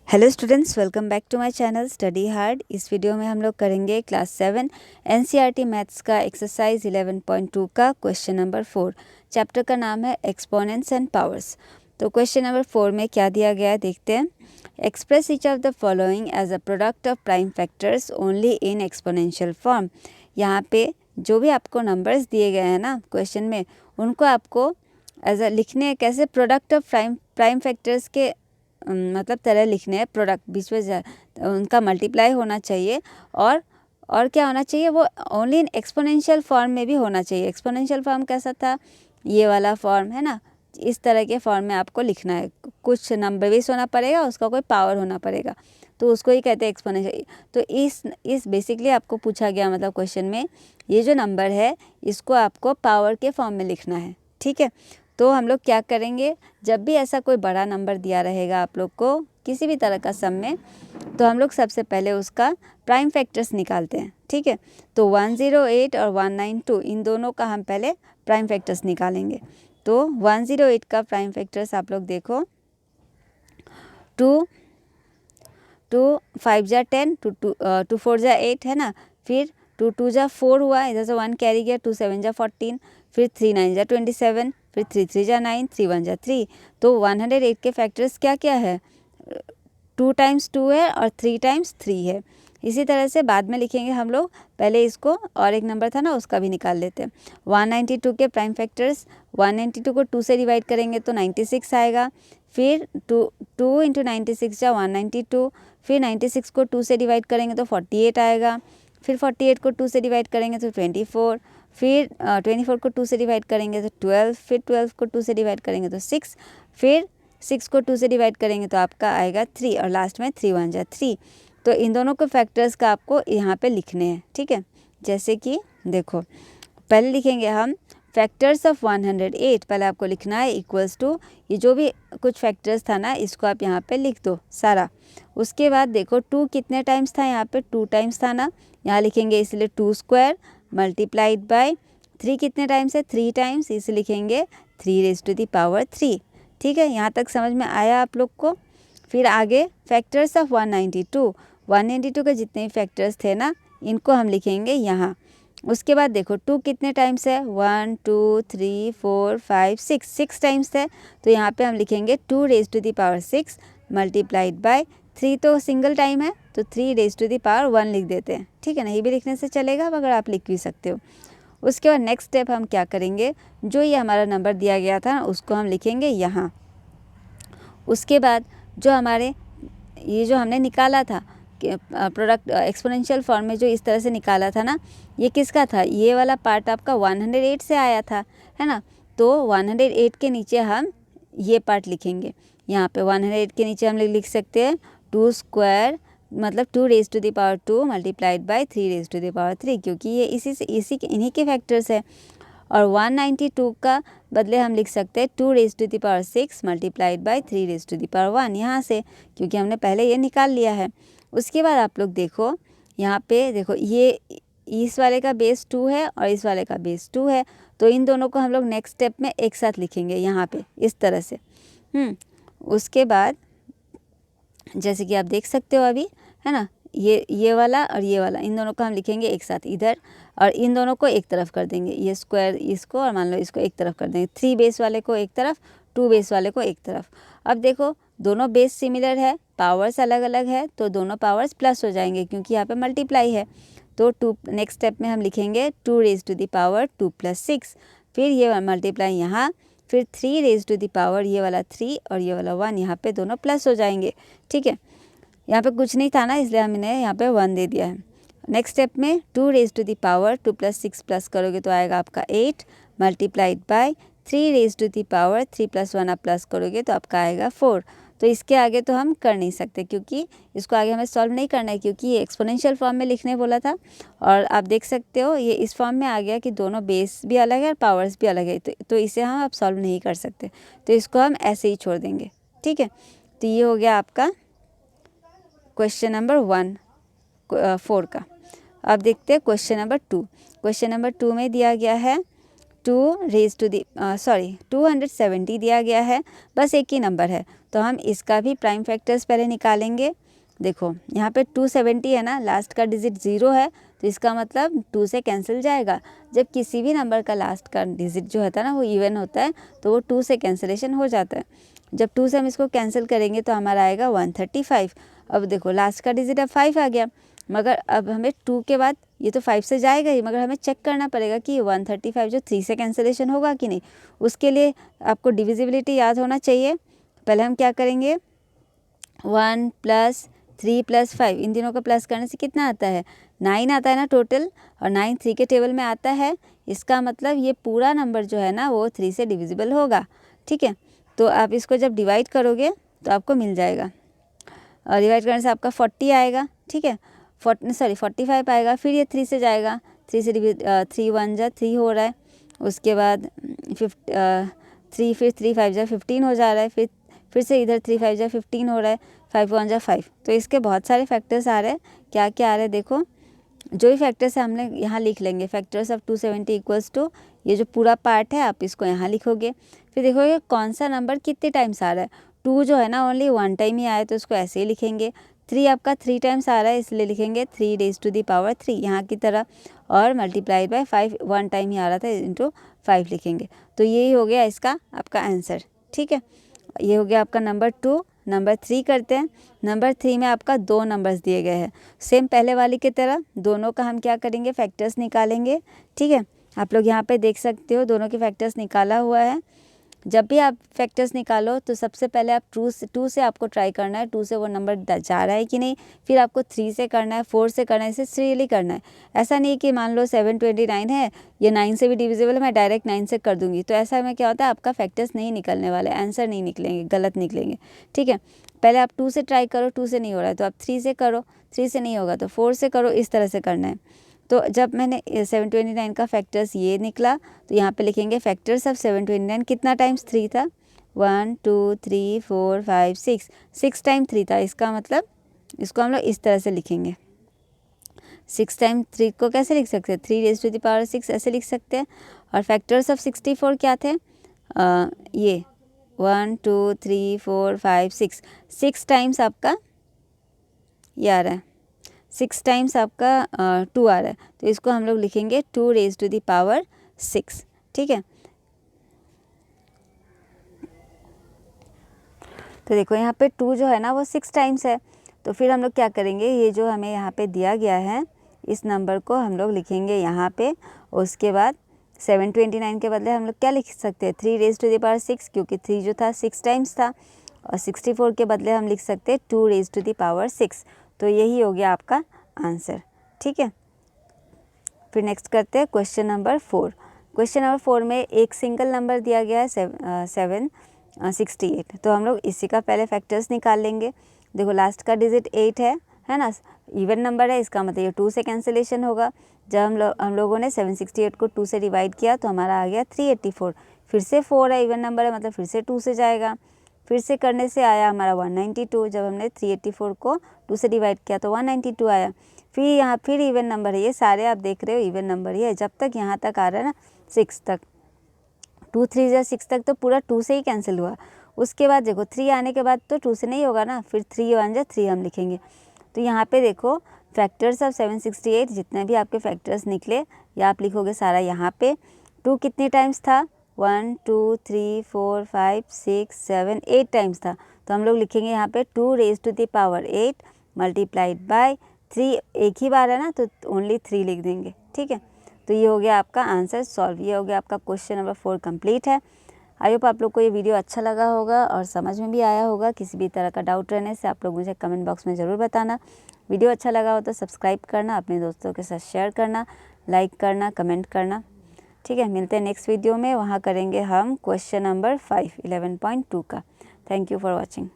Hello students, welcome back to my channel study hard. इस video में हम लोग करेंगे क्लास 7 एनसीईआरटी मैथ्स का एक्सरसाइज 11.2 का क्वेश्चन नंबर 4। चैप्टर का नाम है एक्सपोनेंट्स एंड पावर्स। तो क्वेश्चन नंबर 4 में क्या दिया गया है देखते हैं। Express each of the following as a product of prime factors only in exponential form. यहाँ पे जो भी आपको नंबर्स दिए गए हैं ना क्वेश्चन में, उनको आपको एज अ लिखने कैसे प्रोडक्ट ऑफ प्राइम फैक्टर्स के मतलब तरह लिखने हैं। प्रोडक्ट बीच में उनका मल्टीप्लाई होना चाहिए और क्या होना चाहिए, वो ओनली इन एक्सपोनेंशियल फॉर्म में भी होना चाहिए। एक्सपोनेंशियल फॉर्म कैसा था, ये वाला फॉर्म है ना, इस तरह के फॉर्म में आपको लिखना है। कुछ नंबर बेस होना पड़ेगा, उसका कोई पावर होना पड़ेगा, तो उसको ही कहते हैं एक्सपोनेंशियल। तो इस बेसिकली आपको पूछा गया मतलब क्वेश्चन में ये जो नंबर है इसको आपको पावर के फॉर्म में लिखना है, ठीक है। तो हम लोग क्या करेंगे, जब भी ऐसा कोई बड़ा नंबर दिया रहेगा आप लोग को किसी भी तरह का सम में, तो हम लोग सबसे पहले उसका प्राइम फैक्टर्स निकालते हैं, ठीक है। तो 108 और 192 इन दोनों का हम पहले प्राइम फैक्टर्स निकालेंगे। तो 108 का प्राइम फैक्टर्स आप लोग देखो, 2 5 जा 10, 2 4 जा 8 है ना, फिर 2 2 जा 4 हुआ, इधर से 1 कैरी गया, 2 7 जा 14, फिर 3 9 जा 27, फिर 3 3 जा 9, 3 1 जा 3। तो 108 के फैक्टर्स क्या क्या है, 2 टाइम्स 2 है और 3 टाइम्स 3 है। इसी तरह से बाद में लिखेंगे हम लोग, पहले इसको और एक नंबर था ना उसका भी निकाल लेते हैं। 192 के प्राइम फैक्टर्स, 192 को 2 से डिवाइड करेंगे तो 96 आएगा, फिर 2 इंटू 96 जा 192, फिर 96 को 2 से डिवाइड करेंगे तो 48 आएगा, फिर 48 को 2 से डिवाइड करेंगे तो 24, फिर 24 को 2 से डिवाइड करेंगे तो 12, फिर 12 को 2 से डिवाइड करेंगे तो 6, फिर 6 को 2 से डिवाइड करेंगे तो आपका आएगा 3, और लास्ट में 3 1 जा 3। तो इन दोनों के फैक्टर्स का आपको यहाँ पे लिखने हैं, ठीक है। जैसे कि देखो, पहले लिखेंगे हम फैक्टर्स ऑफ 108, पहले आपको लिखना है इक्वल्स टू, ये जो भी कुछ फैक्टर्स था ना इसको आप यहाँ पे लिख दो सारा। उसके बाद देखो 2 कितने टाइम्स था, यहाँ पे 2 टाइम्स था ना, यहाँ लिखेंगे इसलिए 2 स्क्वायर मल्टीप्लाइड बाय 3 कितने टाइम्स है, 3 टाइम्स, इसे लिखेंगे 3 रेज़ टू दी पावर 3, ठीक है। यहाँ तक समझ में आया आप लोग को। फिर आगे फैक्टर्स ऑफ 192 के जितने भी फैक्टर्स थे ना इनको हम लिखेंगे यहाँ। उसके बाद देखो 2 कितने टाइम्स है, 1 2 3 4 5 6 टाइम्स है, तो यहाँ पे हम लिखेंगे 2 raise to the power 6 multiplied by 3, तो सिंगल टाइम है तो 3 रेज़ टू दी पावर 1 लिख देते हैं, ठीक है। नहीं भी लिखने से चलेगा मगर आप लिख भी सकते हो। उसके बाद नेक्स्ट स्टेप हम क्या करेंगे, जो ये हमारा नंबर दिया गया था उसको हम लिखेंगे यहाँ। उसके बाद जो हमारे ये जो हमने निकाला था प्रोडक्ट एक्सपोनेंशियल फॉर्म में, जो इस तरह से निकाला था ना, ये किसका था, ये वाला पार्ट आपका 108 से आया था, है ना। तो 108 के नीचे हम ये पार्ट लिखेंगे। यहाँ पे 108 के नीचे हम लिख सकते हैं 2 स्क्वायर मतलब 2 raise to the power 2 multiplied by 3 raise to the power 3, क्योंकि ये इन्हीं के फैक्टर्स है। और 192 का बदले हम लिख सकते हैं 2 raise to the power 6 multiplied by 3 raise to the power 1, यहाँ से, क्योंकि हमने पहले ये निकाल लिया है। उसके बाद आप लोग देखो यहाँ पे, देखो ये इस वाले का बेस 2 है और इस वाले का बेस 2 है, तो इन दोनों को हम लोग नेक्स्ट स्टेप में एक साथ लिखेंगे यहाँ पे इस तरह से। उसके बाद जैसे कि आप देख सकते हो अभी, है ना, ये वाला और ये वाला, इन दोनों को हम लिखेंगे एक साथ इधर, और इन दोनों को एक तरफ कर देंगे, ये स्क्वायर इसको, और मान लो इसको एक तरफ कर देंगे। 3 बेस वाले को एक तरफ, 2 बेस वाले को एक तरफ। अब देखो दोनों बेस सिमिलर है, पावर्स अलग अलग है, तो दोनों पावर्स प्लस हो जाएंगे क्योंकि यहाँ पे मल्टीप्लाई है। तो 2 नेक्स्ट स्टेप में हम लिखेंगे 2 रेज़ टू दी पावर 2 + 6, फिर ये मल्टीप्लाई यहाँ, फिर 3 रेज़ टू दी पावर ये वाला 3 और ये वाला 1, यहाँ पे दोनों प्लस हो जाएंगे, ठीक है। यहाँ पे कुछ नहीं था ना, इसलिए हमने यहाँ पे 1 दे दिया है। नेक्स्ट स्टेप में 2 raise to the power 2 + 6 plus करोगे तो आएगा आपका 8 multiplied by 3 raise to the power 3 + 1 आप प्लस करोगे तो आपका आएगा 4। तो इसके आगे तो हम कर नहीं सकते, क्योंकि इसको आगे हमें सॉल्व नहीं करना है, क्योंकि ये एक्सपोनेंशियल फॉर्म में लिखने बोला था। और आप देख सकते हो ये इस फॉर्म में आ गया कि दोनों बेस भी अलग है और पावर्स भी अलग है, तो इसे हम अब सॉल्व नहीं कर सकते, तो इसको हम ऐसे ही छोड़ देंगे, ठीक है। तो ये हो गया आपका क्वेश्चन नंबर 4 का। अब देखते हैं क्वेश्चन नंबर 2। क्वेश्चन नंबर 2 में दिया गया है 270 दिया गया है, बस एक ही नंबर है, तो हम इसका भी प्राइम फैक्टर्स पहले निकालेंगे। देखो यहाँ पे 270 है ना, लास्ट का डिजिट 0 है, तो इसका मतलब 2 से कैंसिल जाएगा। जब किसी भी नंबर का लास्ट का डिजिट जो होता है ना वो इवन होता है, तो वो 2 से कैंसिलेशन हो जाता है। जब 2 से हम इसको कैंसिल करेंगे तो हमारा आएगा 135। अब देखो लास्ट का डिजिट अब 5 आ गया, मगर अब हमें 2 के बाद ये तो 5 से जाएगा ही, मगर हमें चेक करना पड़ेगा कि 135 जो 3 से कैंसिलेशन होगा कि नहीं। उसके लिए आपको डिविजिबिलिटी याद होना चाहिए। पहले हम क्या करेंगे, 1 + 3 + 5, इन तीनों का प्लस करने से कितना आता है, 9 आता है ना टोटल, और 9 3 के टेबल में आता है। इसका मतलब ये पूरा नंबर जो है ना वो 3 से डिविजिबल होगा। ठीक है, तो आप इसको जब डिवाइड करोगे तो आपको मिल जाएगा, और डिवाइड करने से आपका 40 आएगा। ठीक है, 45 आएगा। फिर ये 3 से जाएगा, 3 से 3 1 जा 3 हो रहा है, उसके बाद 3, फिर 3 5 जा 15 हो जा रहा है, फिर से इधर 3 5 जा 15 हो रहा है, 5 1 जा 5। तो इसके बहुत सारे फैक्टर्स आ रहे हैं। क्या क्या आ रहे हैं देखो, जो भी फैक्टर्स है हमने यहाँ लिख लेंगे। फैक्टर्स ऑफ 270 इक्वल्स टू, ये जो पूरा पार्ट है आप इसको यहाँ लिखोगे। फिर देखोगे कौन सा नंबर कितने टाइम्स आ रहा है। 2 जो है ना ओनली 1 टाइम ही आया, तो उसको ऐसे ही लिखेंगे। 3 आपका 3 टाइम्स आ रहा है, इसलिए लिखेंगे 3 यहाँ की तरह, और मल्टीप्लाइड बाय 5 1 टाइम ही आ रहा था, इंटू 5 लिखेंगे। तो यही हो गया इसका आपका आंसर। ठीक है, ये हो गया आपका नंबर 2। नंबर 3 करते हैं। नंबर 3 में आपका 2 नंबर्स दिए गए हैं, सेम पहले वाली की तरह दोनों का हम क्या करेंगे, फैक्टर्स निकालेंगे। ठीक है, आप लोग यहाँ पे देख सकते हो दोनों के फैक्टर्स निकाला हुआ है। जब भी आप फैक्टर्स निकालो तो सबसे पहले आप 2 से आपको ट्राई करना है, 2 से वो नंबर जा रहा है कि नहीं। फिर आपको 3 से करना है, 4 से करना है, इसे सीरियली करना है। ऐसा नहीं कि मान लो 729 है, ये 9 से भी डिविजिबल है, मैं डायरेक्ट 9 से कर दूंगी, तो ऐसा में क्या होता है, आपका फैक्टर्स नहीं निकलने वाले, आंसर नहीं निकलेंगे, गलत निकलेंगे। ठीक है, पहले आप 2 से ट्राई करो, 2 से नहीं हो रहा है तो आप 3 से करो, 3 से नहीं होगा तो 4 से करो, इस तरह से करना है। तो जब मैंने 729 का फैक्टर्स ये निकला, तो यहाँ पे लिखेंगे फैक्टर्स ऑफ 729 कितना टाइम्स 3 था, 1 2 3 4 5 6 टाइम 3 था। इसका मतलब इसको हम लोग इस तरह से लिखेंगे। 6 टाइम 3 को कैसे लिख सकते हैं, 3 ऐसे लिख सकते हैं। और फैक्टर्स ऑफ 64 क्या थे, ये 1 2 3 4 5 6 टाइम्स आपका ये आ रहा है, 6 टाइम्स आपका 2 आ रहा है, तो इसको हम लोग लिखेंगे 2⁻6। ठीक है, तो देखो यहाँ पे 2 जो है ना वो 6 टाइम्स है, तो फिर हम लोग क्या करेंगे, ये जो हमें यहाँ पे दिया गया है इस नंबर को हम लोग लिखेंगे यहाँ पे। उसके बाद 729 के बदले हम लोग क्या लिख सकते हैं, 3⁻6, क्योंकि 3 जो था 6 टाइम्स था, और 64 के बदले हम लिख सकते हैं 2⁻6। तो यही हो गया आपका आंसर। ठीक है, फिर नेक्स्ट करते हैं क्वेश्चन नंबर 4। क्वेश्चन नंबर 4 में एक सिंगल नंबर दिया गया है 768, तो हम लोग इसी का पहले फैक्टर्स निकाल लेंगे। देखो लास्ट का डिजिट 8 है ना, इवन नंबर है, इसका मतलब ये 2 से कैंसिलेशन होगा। जब हम लोगों ने 768 को 2 से डिवाइड किया तो हमारा आ गया 384। फिर से 4 है, इवन नंबर है, मतलब फिर से 2 से जाएगा। फिर से करने से आया हमारा 192, जब हमने 384 को 2 से डिवाइड किया तो 192 आया। फिर यहाँ फिर इवन नंबर है, ये सारे आप देख रहे हो इवन नंबर ही है, जब तक यहाँ तक आ रहा है ना 6 तक, 2 3 या 6 तक तो पूरा 2 से ही कैंसिल हुआ। उसके बाद देखो 3 आने के बाद तो 2 से नहीं होगा ना, फिर 3 1 जा 3 हम लिखेंगे। तो यहाँ पे देखो फैक्टर्स ऑफ 768 जितने भी आपके फैक्टर्स निकले या आप लिखोगे सारा यहाँ पे। 2 कितने टाइम्स था, 1 2 3 4 5 6 7 8 टाइम्स था, तो हम लोग लिखेंगे यहाँ पे 2⁻8 मल्टीप्लाइड बाय 3। एक ही बार है ना तो ओनली 3 लिख देंगे। ठीक है, तो ये हो गया आपका आंसर सॉल्व, ये हो गया आपका क्वेश्चन नंबर 4 कंप्लीट है। आई होप आप लोग को ये वीडियो अच्छा लगा होगा और समझ में भी आया होगा। किसी भी तरह का डाउट रहने से आप लोग मुझे कमेंट बॉक्स में ज़रूर बताना। वीडियो अच्छा लगा हो तो सब्सक्राइब करना, अपने दोस्तों के साथ शेयर करना, लाइक करना, कमेंट करना। ठीक है, मिलते हैं नेक्स्ट वीडियो में, वहाँ करेंगे हम क्वेश्चन नंबर 5 11.2 का। Thank you for watching.